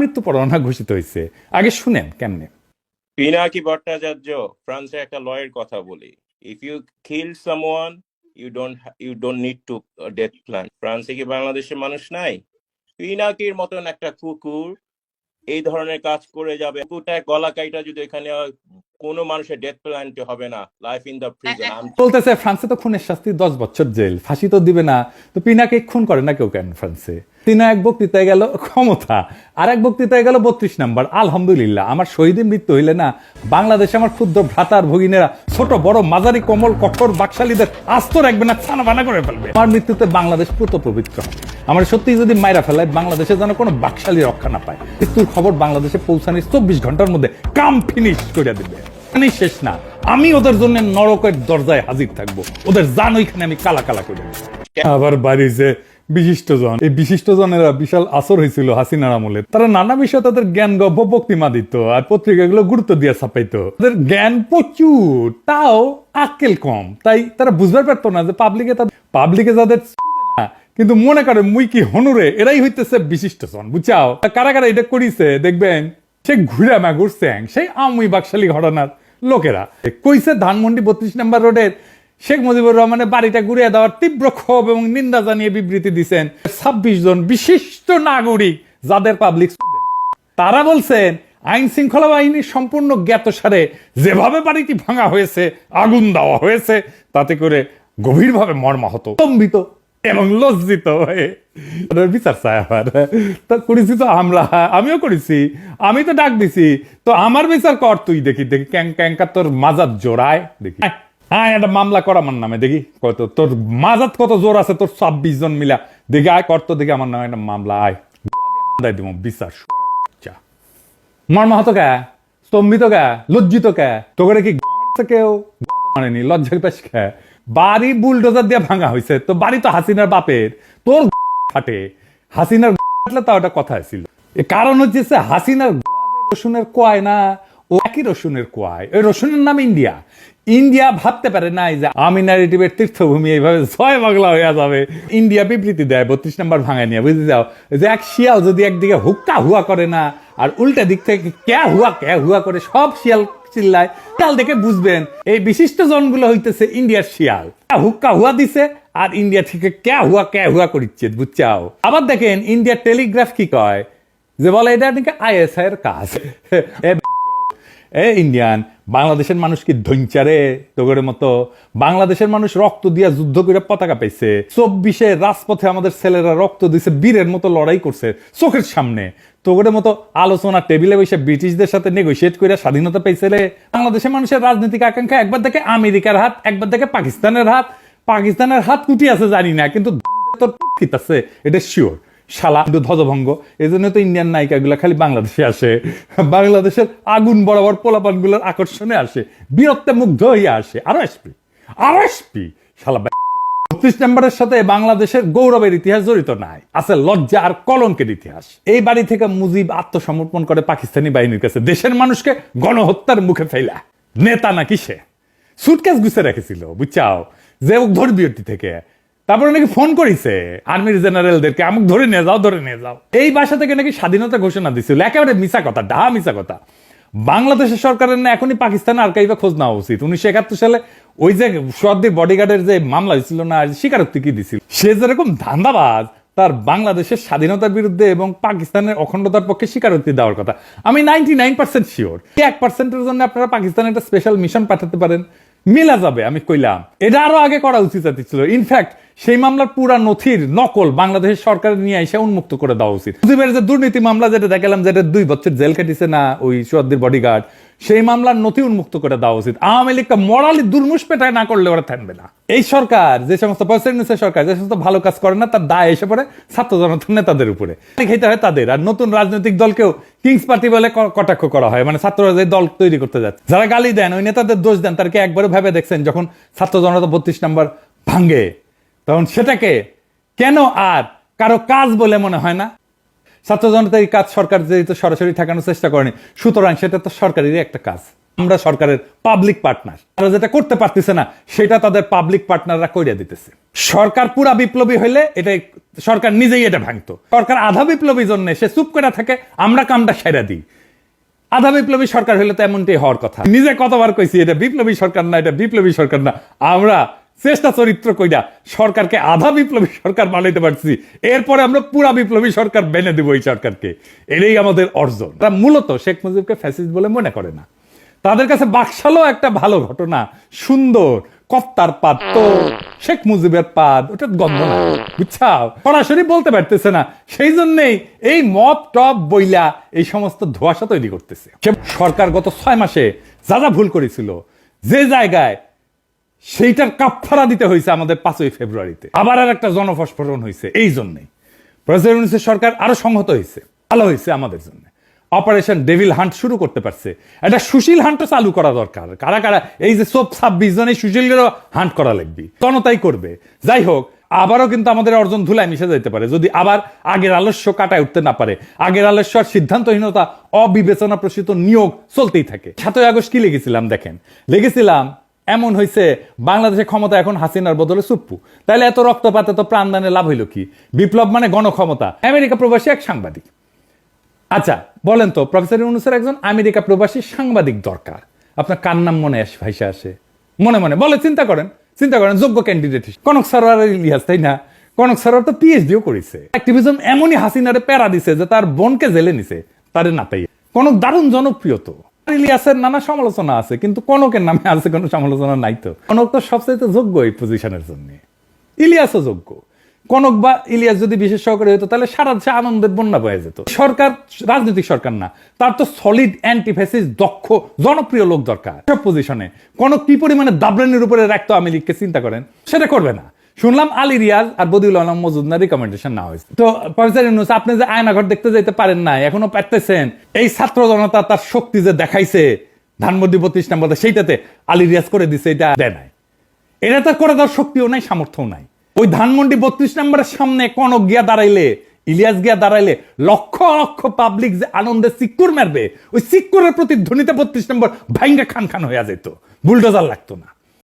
মৃত্যু পরোয়ানা ঘোষিত হয়েছে। আগে শুনেন কেমনে। পিনাকি ভট্টাচার্য ফ্রান্সের একটা লয়ের কথা বলি, if you kill someone you don't need to death plan. ফ্রান্সে কি বাংলাদেশের মানুষ নাই? পিনাকির মতন একটা কুকুর এই ধরনের কাজ করে যাবে, কুকুরটা গলা কাইটা যদি এখানে কোনো মানুষের ডেথ প্ল্যান্ট হবে না, লাইফ ইন দ্য প্রিজন। বলতেছে ফ্রান্সে তো খুনের শাস্তি 10 বছর জেল, ফাঁসি তো দিবে না, তো পিনাকে খুন করে না কেউ কেন ফ্রান্সে? তিনা এক বক্তৃতায় গেল ক্ষমতা, আর এক বক্তৃতায় গেল 32 নম্বর। আলহামদুলিল্লাহ, আমার শহীদের মৃত্যু হইলে না বাংলাদেশে আমার ক্ষুদ্র ভ্রাতার ভগিনেরা ছোট বড় মাঝারি কমল কঠোর বাকশালীদের আস্ত রাখবে না, ছানা বানা করে ফেলবে। আমার মৃত্যুতে বাংলাদেশ পুত পবিত্র হবে। আমার সত্যি যদি মাইরা ফেলায় বাংলাদেশে যেন কোনো বাকশালী রক্ষা না পায়। মৃত্যুর খবর বাংলাদেশে পৌঁছানোর 24 ঘন্টার মধ্যে কাম ফিনিশ করে দেবে। শেষ না, আমি ওদের জন্য নরকের দরজায় হাজির থাকবো, ওদের জান ওইখানে আমি কালা কালা করে দেবো। আবার বাড়িছে বিশিষ্টজন। এই বিশিষ্টজনেরা বিশাল আসর হয়েছিল হাসিনার আমলে। তারা নানা বিষয়ে তাদের জ্ঞান গব্য বক্তিমা দিত আর পত্রিকাগুলো গুরুত্ব দিয়ে ছাপাইতো। তাদের জ্ঞান প্রচুর, তাও আক্কেল কম, তাই তারা বুঝতে পারতো না যে পাবলিকে যাদের কিন্তু মনে করে মুই কি হনুরে, এরাই হইতেছে বিশিষ্টজন, বুঝাও। কারা কারা এটা করিছে দেখবেন, সে ঘুরে মা ঘুরছে সেই আমি বাকশালী ঘটনার লোকেরা কইছে ধানমন্ডি 32 নম্বর রোডের শেখ মুজিবুর রহমানের বাড়িটা ঘুরিয়ে দেওয়ার তীব্র ক্ষোভ এবং নিন্দা জানিয়ে বিবৃতি দিচ্ছেন 26 জন বিশিষ্ট নাগরিক, যাদের পাবলিক তারা বলছেন আইন শৃঙ্খলা বাহিনীর সম্পূর্ণ জ্ঞাতসারে যেভাবে বাড়িটি ভাঙা হয়েছে, আগুন দেওয়া হয়েছে, তাতে করে গভীরভাবে মর্মাহত, স্তম্ভিত এবং লজ্জিত হয়ে বিচার চায়। আমার তা করেছি তো আমরা, আমিও করেছি, আমি তো ডাক দিছি, তো আমার বিচার কর তুই। দেখি দেখি ক্যাঙ্কা তোর মাজাত জোড়ায়, দেখি হ্যাঁ একটা মামলা কর আমার নামে, দেখি কত তোর মাজাত কত জোর আছে, তোর 26 জন মিলা, দেখি আয় কর তো, দেখি আমার নামে একটা মামলা, আয় দিব বিচার। মর্মাহত কে, স্তম্ভিত কে, লজ্জিত কে, তোকে কি কেউ মানেনি, লজ্জা পাস কে? বাড়ি বুলডোজার দিয়ে ভাঙা হয়েছে, তো বাড়ি তো হাসিনার বাপের, তোর ফাটে হাসিনার ফাটলে তাও একটা কথা ছিল। কারণ হচ্ছে হাসিনার রসুনের কোয়ায় না, ও একই রসুনের কোয়ায়, ওই রসুনের নাম ইন্ডিয়া। ইন্ডিয়া ভাবতে পারে নাই যে আমি ন্যারেটিভের তীর্থভূমি এইভাবে জয় বাংলা হয়ে যাবে। ইন্ডিয়া বিবৃতি দেয় 32 নম্বর ভাঙা নিয়ে, বুঝতে যাও যে এক শিয়াল যদি একদিকে হুক্কা হুয়া করে না আর উল্টা দিক থেকে ক্যা হুয়া করে সব শিয়াল চিল্লায়, শিয়াল দেখে বুঝবেন এই বিশিষ্ট জনগুলো হইতেছে ইন্ডিয়ার শিয়াল। হুক্কা হুয়া দিছে আর ইন্ডিয়া থেকে ক্যা হুয়া করিচ্ছে, বুঝছাও। আবার দেখেন ইন্ডিয়ার টেলিগ্রাফ কি কয়, যে বলে এটা নাকি ISI এর কাজ। ইন্ডিয়ান বাংলাদেশের মানুষ কি ধৈঞ্চারে তোগের মতো? বাংলাদেশের মানুষ রক্ত দিয়া যুদ্ধ করে পতাকা পাইছে, 24-এ রাজপথে আমাদের ছেলেরা রক্ত দিছে, বীরের মতো লড়াই করছে চোখের সামনে। তোগের মতো আলোচনা টেবিলে বসে ব্রিটিশদের সাথে নেগোসিয়েট করে স্বাধীনতা পাইছে। বাংলাদেশের মানুষের রাজনৈতিক আকাঙ্ক্ষা একবার দেখে আমেরিকার হাত, একবার দেখে পাকিস্তানের হাত। পাকিস্তানের হাত কুটি আছে জানি না, কিন্তু তোর আছে এটা শিওর। শালা ধ্বজভঙ্গ। এই জন্য তো ইন্ডিয়ান নায়িকাগুলো খালি বাংলাদেশে আসে, বাংলাদেশের আগুন বরাবর পোলাপান গুলোর আকর্ষণে আসে, বীরত্বে মুগ্ধ হইয়া আসে। আরো আসবি শালা। 32 নম্বরের সাথে বাংলাদেশের গৌরবের ইতিহাস জড়িত নাই, আছে লজ্জা আর কলঙ্কের ইতিহাস। এই বাড়ি থেকে মুজিব আত্মসমর্পণ করে পাকিস্তানি বাহিনীর কাছে, দেশের মানুষকে গণহত্যার মুখে ফেলা নেতা নাকি সে। সুটকেস গুছে রেখেছিল, বুঝছাও, যে ধর্মীয়টি থেকে। তারপরে নাকি ফোন করেছে আর্মির জেনারেলদেরকে, আমাকে ধরে নিয়ে যাও। এই বাসা থেকে নাকি স্বাধীনতা ঘোষণা দিছিল। একেবারে মিছা কথা, ডাহা মিছা কথা। বাংলাদেশের সরকারের না এখনই পাকিস্তান আর্কাইভে খোঁজ নেওয়া উচিত। 1971 সালে ওই যে সোহাদ্দির বডিগার্ডের যে মামলা হয়েছিল না, স্বীকারোক্তি কি দিছিল, সে যেরকম ধান্দাবাজ, তার বাংলাদেশের স্বাধীনতার বিরুদ্ধে এবং পাকিস্তানের অখণ্ডতার পক্ষে স্বীকারোক্তি দেওয়ার কথা। আমি 99% শিওর 1%-এর জন্য আপনারা পাকিস্তানে একটা স্পেশাল মিশন পাঠাতে পারেন, মিলা যাবে। আমি কইলাম এটা আরো আগে করা উচিত ছিল। ইনফ্যাক্ট সেই মামলার পুরা নথির নকল বাংলাদেশের সরকারের নিয়ে এসে উন্মুক্ত করে দেওয়া উচিত। মুজিবের যে দুর্নীতি মামলা যেটা দেখালাম, যেটা 2 বছর জেল কাটিছে না ওই সোহাদ্দির বডিগার্ড, সেই মামলার নথি উন্মুক্ত করে দেওয়া উচিত। আওয়ামী লীগকে মরালি দুর্মুষ পেটায় না করলে ওরা থাকবে না। এই সরকার যে সমস্ত সরকার যে সমস্ত ভালো কাজ করে না, তার দায় এসে পড়ে ছাত্র জনতার নেতাদের উপরে, খেতে হয় তাদের। আর নতুন রাজনৈতিক দলকেও কিংস পার্টি বলে কটাক্ষ করা হয়, মানে ছাত্ররা যে দল তৈরি করতে যাচ্ছে, যারা গালি দেন ওই নেতাদের দোষ দেন। তারকে একবারে ভেবে দেখছেন যখন ছাত্র জনতা 32 নম্বর ভাঙ্গে, তখন সেটাকে কেন আর কারো কাজ বলে মনে হয় না? ছাত্র জনতার এই কাজ সরকার যেহেতু সরাসরি ঠেকানোর চেষ্টা করেনি, সুতরাং সেটা তো সরকারেরই একটা কাজ। আমরা সরকারের পাবলিক পার্টনার, তারা যেটা করতে পারতেছে না সেটা তাদের পাবলিক পার্টনাররা কইরা দিতেছে। সরকার পুরা বিপ্লবী হইলে এটা সরকার নিজেই এটা ভাঙতো। সরকার আধা বিপ্লবী জন্য সে চুপ করে থাকে, আমরা কামটা সেরা দিই। আধা বিপ্লবী সরকার হইলে তো এমনটাই হওয়ার কথা। নিজে কতবার কইছি এটা বিপ্লবী সরকার না, এটা বিপ্লবী সরকার না। আমরা চেষ্টা চরিত্র কইরা সরকারকে আধা বিপ্লবী সরকার বানাইতে পারছি, এরপরে আমরা পুরা বিপ্লবী সরকার বেনে দেবো এই সরকারকে। এটাই আমাদের অর্জন। তারা মূলত শেখ মুজিবকে ফ্যাসিস্ট বলে মনে করে না। তাদের কাছে বাকশালও একটা ভালো ঘটনা, সুন্দর কত্তার পাদ তো শেখ মুজিবের পাদ, ওটা গন্ধ না, বুঝছাও, সরাসরি বলতে পারতেছে না। সেই জন্যই এই মপ টপ বইলা এই সমস্ত ধোঁয়াশা তৈরি করতেছে। সরকার গত 6 মাসে যা যা ভুল করেছিল, যে জায়গায় সেইটার কাফফারা দিতে হয়েছে আমাদের 5ই ফেব্রুয়ারিতে। আবার আর একটা জনফস্ফোরণ হয়েছে। এই জন্যই প্রেসিডেন্ট সরকার আরো সংহত হয়েছে, ভালো হয়েছে আমাদের জন্য। অপারেশন ডেভিল হান্ট শুরু করতে পারছে। একটা সুশীল হান্টও চালু করা দরকার। কারা কারা এই যে 26 জন এই সুশীলেরও হান্ট করা লাগবে, জনতাই করবে। যাই হোক, আবারও কিন্তু আমাদের অর্জন ধুলায় মিশে যেতে পারে যদি আবার আগের আলস্য কাটায় উঠতে না পারে। আগের আলস্য আর সিদ্ধান্তহীনতা, অবিবেচনা প্রসূত নিয়োগ চলতেই থাকে। 7ই আগস্ট কি লিখেছিলাম দেখেন, লিখেছিলাম এমন হয়েছে বাংলাদেশের ক্ষমতা এখন হাসিনার বদলে সুপ্পু। তাহলে এত রক্তপাতে তো প্রাণদানে লাভ হইল কি? বিপ্লব মানে গণক্ষমতা। আমেরিকা প্রবাসী এক সাংবাদিক। আচ্ছা বলেন তো, প্রফেসর ইউনূসের একজন আমেরিকা প্রবাসী সাংবাদিক দরকার, আপনার কার নাম মনে ভাইসা আসে? মনে মনে বলে চিন্তা করেন যোগ্য ক্যান্ডিডেট কনক সরোয়ার ইলিয়াস, তাই না? কনক সরোয়ার তো পিএইচডিও করেছে। অ্যাক্টিভিজম এমনই হাসিনারে প্যারা দিছে যে তার বোনকে জেলে নিছে তারে না তাই। কনক দারুণ জনপ্রিয় তো। ইলিয়াসের নানা সমালোচনা আছে, কিন্তু কনকের নামে আছে কোনো সমালোচনা নাই তো। কনক তো সবচাইতে যোগ্য এই পজিশনের জন্য, ইলিয়াসও যোগ্য। কনক বা ইলিয়াস যদি বিশেষ সহকারী হতো তাহলে সারা দেশে আনন্দের বন্যা বয়ে যেত। সরকার রাজনৈতিক সরকার না, তার তো সলিড অ্যান্টি ফ্যাসিস্ট দক্ষ জনপ্রিয় লোক দরকার। সব পজিশনে কনক কি পরিমাণে দাবরানির উপরে রাখতো আওয়ামী লীগকে চিন্তা করেন। সেটা করবে না। শুনলাম আলী রিয়াজ আর বদিউল আলম মজুমদার রিকমেন্ডেশন না হয়েছে। তো প্রফেসর ইউনূস, আপনি যে আয়নাঘর দেখতে যেতে পারেন না, এখনো পারতেছেন। এই ছাত্র জনতা তার শক্তি যে দেখাইছে ধানমন্ডি 32 নম্বরে, সেইটাতে আলী রিয়াজ করে দিছে, এটা দেয় নাই। এটা তো করে দেওয়ার শক্তিও নাই, সামর্থ্যও নাই। ওই ধানমন্ডি 32 নম্বরের সামনে কনক গিয়া দাঁড়াইলে, ইলিয়াস গিয়া দাঁড়াইলে লক্ষ লক্ষ পাবলিক যে আনন্দে সিক্কুর মারবে, ওই সিক্কুরের প্রতিধ্বনিতে 32 নম্বর ভাইঙ্গা খান খান হইয়া যেত, বুলডোজার লাগতো না।